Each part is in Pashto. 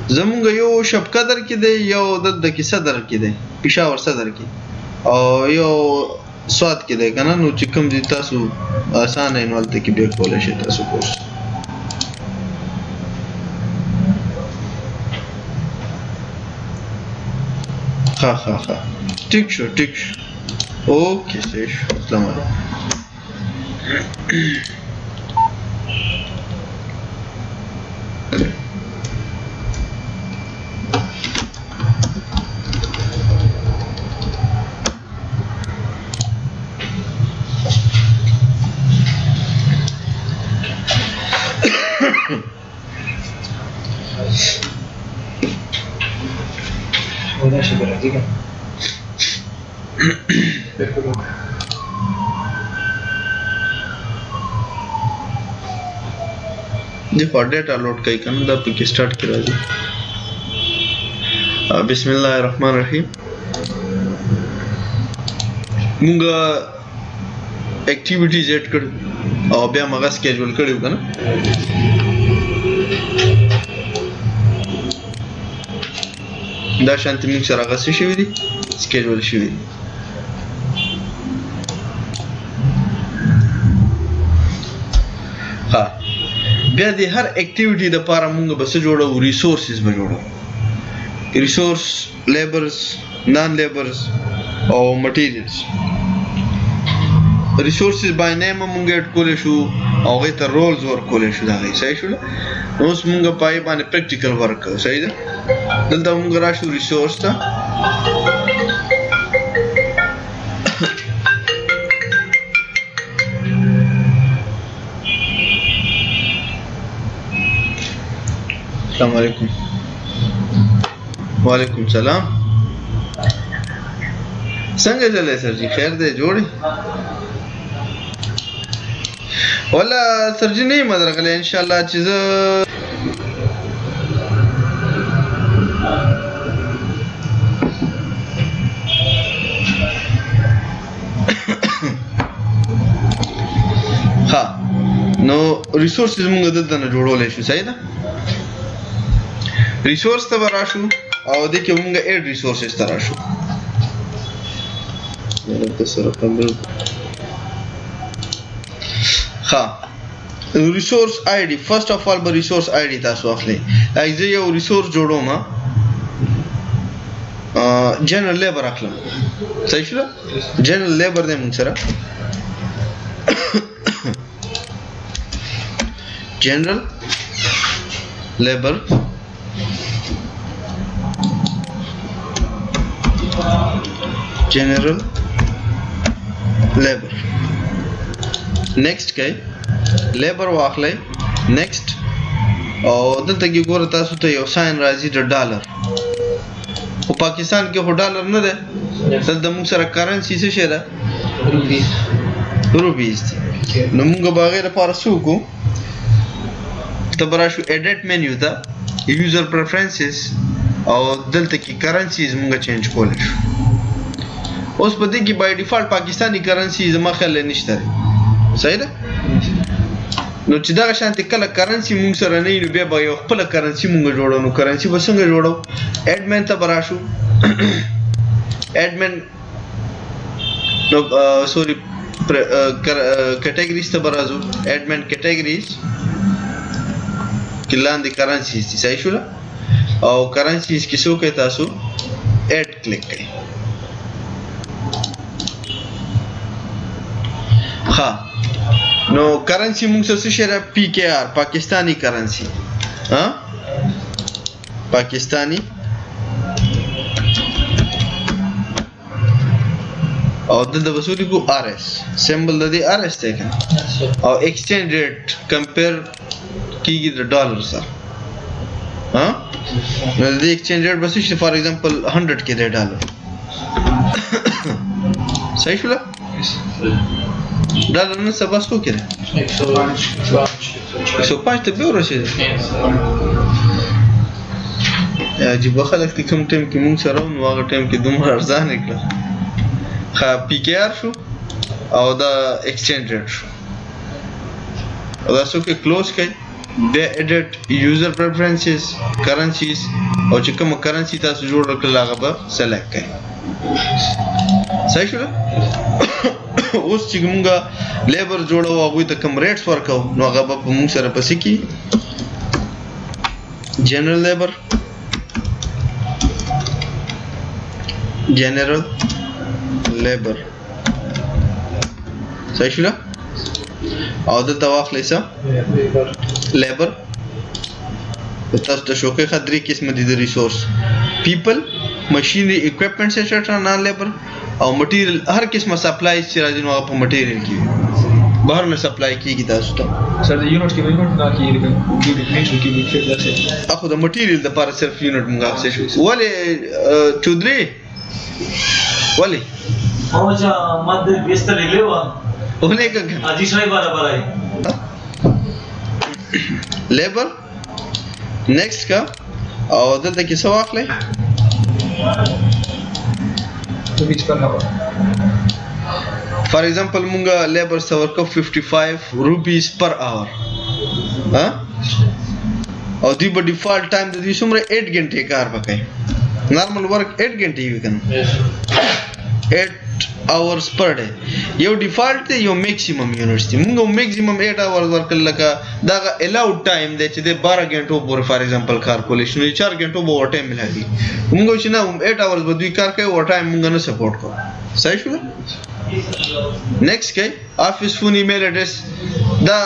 زمونږ یو شب قدر کې دی، یو د کې صدر کې دی، پېښور صدر کې، او یو سواد کې دی کنه. نو چې کوم دي تاسو اسانه نه ولته کې به کولای شئ تاسو کورس. ها ټیک شو اوکې صحیح شو. السلام علیکم. ولا شيء بالعتيقة دی ډیټا لوډ کوي کنه دا پکې سٹارټ کی راځي. بسم الله الرحمن الرحیم. موږ اکټیویټیز اډ کړو او بیا موږ سکیجول کړو کنه. دا شانتي موږ سره غوښتي شوی دي سکیجول شوی دي. ها بیا د هر اکټیویټي د لپاره موږ به څه جوړو؟ ریسورسز به جوړو. ریسورس، لیبرز، نان لیبرز او مټیریلز. ریسورسز بای نیم موږ اډ کولای شو او هغه ته رولز ورکولای شو. دا صحیح شو. اوس موږ پای باندې پریکټیکل ورک کوو. صحیح ده. دلته موږ راشو ریسورس ته. السلام علیکم. وعلیکم السلام. څنګه چلے سر جی؟ خیر دی جوړی؟ ولا سر جی نه مدرغله ان شاء الله چې زه ها نو ریسورسز موږ دلته نه جوړولای شو. صحیح ده. ریسورس ته راشو او د کې موږ اډ ریسورسز ته راشو. ها ریسورس آی ډي. فرست اف آل به ریسورس آی ډي تاسو اخلئ. زه یو ریسورس جوړوم، جنرال لیبر اخلم. صحیح شو. جنرال لیبر دی موږ سره. جنرال لیبر general labor. next کې labor واخلئ. next او دلته کې ګوره تاسو ته یو ساين راځي د ډالر. په پاکستان کې هو ډالر نه ده. دلته موږ سره کرنسي څه شي ده؟ روپیز. نو موږ باغې لپاره څه وکړو؟ ته براشو edit menu ته user preferences او دلته کې کرنسیز موږ چینج کولای شو. اوس په دې کې بای ډیفالت پاکستانی کرنسی زما خیال نشته. صحیح ده. نو چې دا شانتي کله کرنسی موږ سره نه نو بیا به یو خپل کرنسی موږ جوړو. نو کرنسی به څنګه جوړو؟ اډمن ته براشو. اډمن نو سوري کټګریز ته برازو. اډمن کټګریز کلاند کرنسی دي. صحیح شو. او کرنسیز کې څو کې تاسو اډ کلیک کړئ. ها نو کرنسی موږ څه شي را پی کې آر پاکستانی کرنسی. ها پاکستانی او دلته وسولې کو آر اس سمبل د دې آر اس ته کنه. او ایکسچینج ریټ کمپیر کیږي د ډالر سره. ها نو د ایکسچینج ریټ بس شي فار ایگزامپل 100 کې د ډالر. صحیح شو. ډالر نن سبا څو کې ده؟ 105 ته به ورسېده. عجیب خلک د کوم ټیم کې مونږ سره نو هغه ټیم کې دومره ارزان کړل. ها پی کې آر شو او دا ایکسچینج ریټ شو. او دا څو کې کلوز کړئ. بیا edit user preferences currencies او چې کوم currency تاسو جوړ کړل هغه به select کړئ صحیح شو اوس چې موږ لیبر جوړو هغه ته کوم ریټس ورکو نو هغه به موږ سره پسې کی general labor صحیح شو او دلته واخلئ څه لیبر تاسو ته شو کې خدري قسم دي د ریسورس پیپل ماشینری اکوپمنټس ایټسټرا نان لیبر او مټیریل هر قسمه سپلای چې راځي نو هغه په مټیریل کې بهر نه سپلای کیږي تاسو ته سر د یونټ کې یونټ نه کیږي کیوبیک میټر کیوبیک فیټ داسې اخو د مټیریل د لپاره صرف یونټ موږ اخڅ شو ولې چودري ولې اوجا مد بیست لګلې و ولې کنه اجي شای برابر آی لیبر نیکسٹ کا او دلته کې څه واخلئ بیچ کرنا پڑا فار ایگزامپل مونږه لیبر سور کو 55 روپیز پر اور ها او دی په ډیفالت ټایم د دې څومره 8 غنټه کار وکړي نارمل ورک 8 غنټه وی کنه 8 hours per day یو ډیفالت دی یو میکسیمم یونټس دی موږ میکسیمم 8 hours ورکل لکه دا الاود ټایم دی چې د 12 غنټو پورې فار ایگزامپل کار کولای شي 4 غنټو به اوور ټایم ملایي موږ چې نه 8 hours به دوی کار کوي اوور ټایم موږ نه سپورټ کوو صحیح شو نیکسٹ کې افیس فون ایمیل ایډریس دا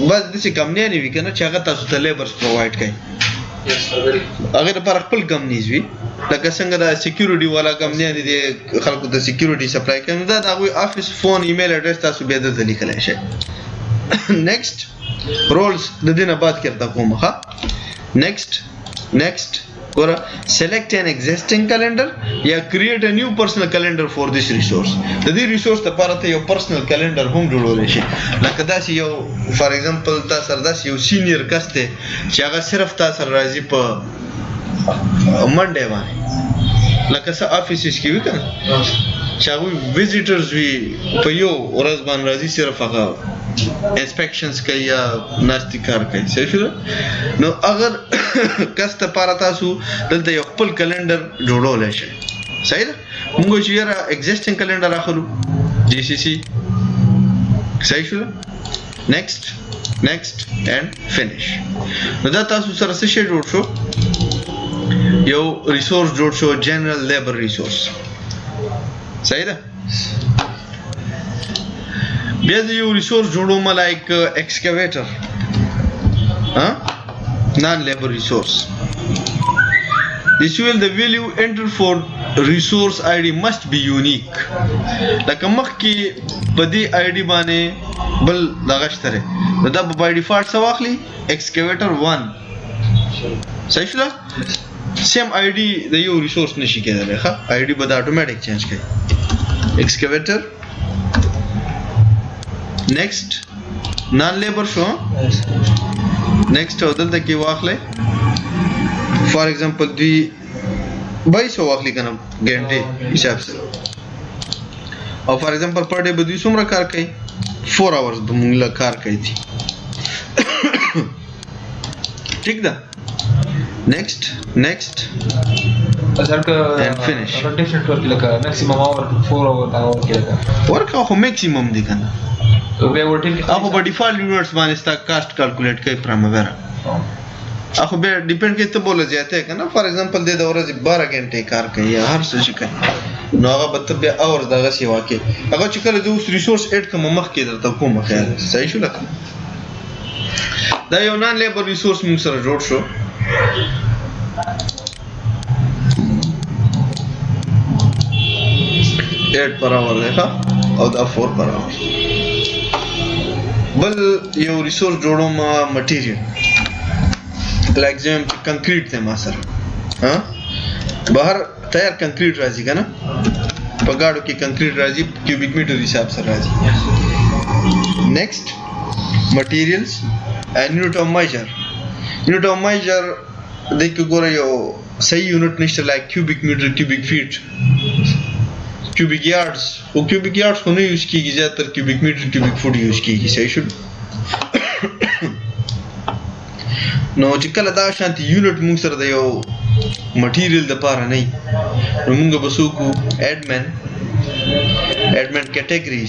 بس د څه کم نه وی کنه چې هغه تاسو ته لیبرز پرووایډ کوي هغه لپاره خپل کمپنیز وي لکه څنګه دا سکیورټي والا کمپنی دي خلکو ته سکیورټي سپلای کوي دا د افیس فون ایمیل ایډریس تاسو به د لیکلای شئ نیکسٹ رولز د دې نه بعد کړه کوم ښه نیکسٹ ګوره select an existing calendar یا create a new personal calendar for this resource د دې ریسورس لپاره ته یو personal calendar هم جوړولای شي لکه داسې یو فار ایگزامپل تاسو داسې یو سینیئر کس ته چې هغه صرف تاسو راځي په منډه باندې لکه څه افیسز کې وي کنه چې هغه ویزیټرز وي په یو ورځ باندې راځي صرف هغه انسپیکشنز کوي یا ناشتي کار کوي صحیح شو نو اگر کس ته پاره تاسو دلته یو خپل کلندر جوړولای شئ صحیح ده موږ چې یاره ایگزیسټینګ کلندر اخلو جی سی سی صحیح شو نیکسٹ اینڈ فینیش نو دا تاسو سره څه شی جوړ شو یو ریسورس جوړ شو جنرال لیبر ریسورس صحیح ده بیا د یو ریسورس جوړو لایک ایکسکیویټر ها non labor resource this will the value entered for resource id must be unique لکه مخکې په دې id باندې بل لغشتره دا په ډیفالت څه واخلي excavator 1 صحیح شو سیم id د یو ریسورس نشي کېدلی ښه id به د اتوماتیک چینج کوي excavator next non labor شو نیکسٹ او دلته کې واخلې فار ایگزامپل دی 2200 واخلې کنه ګنټه حساب سره او فار ایگزامپل پر ډے به دوی څومره کار کوي 4 hours به موږ کار کوي ٹھیک ده نیکسٹ سر کا and finish ډیفرنٹ ورک لکه میکسیمم اور 4 اور کې لکه ورک خو میکسیمم دی کنه به ورټل هغه په ډیفالت یونټس باندې ستا کاست کیلکولیټ کوي پرایمویرا هغه به ډیپند کوي ته بوله زیاته کنه فار ایگزامپل د ورځې 12 غنټه کار کوي یا هر څه شي کوي نو هغه به ته اور دغه سی واکه هغه چې کله د اوس ریسورس اډ کوم مخ کې درته کومه خیال صحیح شو لکه دا یو نان لیبر ریسورس موږ سره جوړ شو 8 per hour ده او دا 4 per hour بل یو ریسورس جوړو ما مټیریل لایک زم کنکریټ ته ما سره ها بهر تیار کنکریټ راځي کنه په گاډو کې کنکریټ راځي کیوبیک میټر حساب سره راځي نیکسٹ مټیریلز and unit of measure د کې ګوره یو صحیح یونټ نشته لایک کیوبیک میټر کیوبیک فیټ cubic yards او cubic yards خو نه یوز کیږي زیاتره cubic meter cubic foot یوز کیږي صحیح شو نو چې کله دا شانتي یونټ موږ سره د یو مټیریل د پاره نه نو موږ به څوک اډمن کیټګریز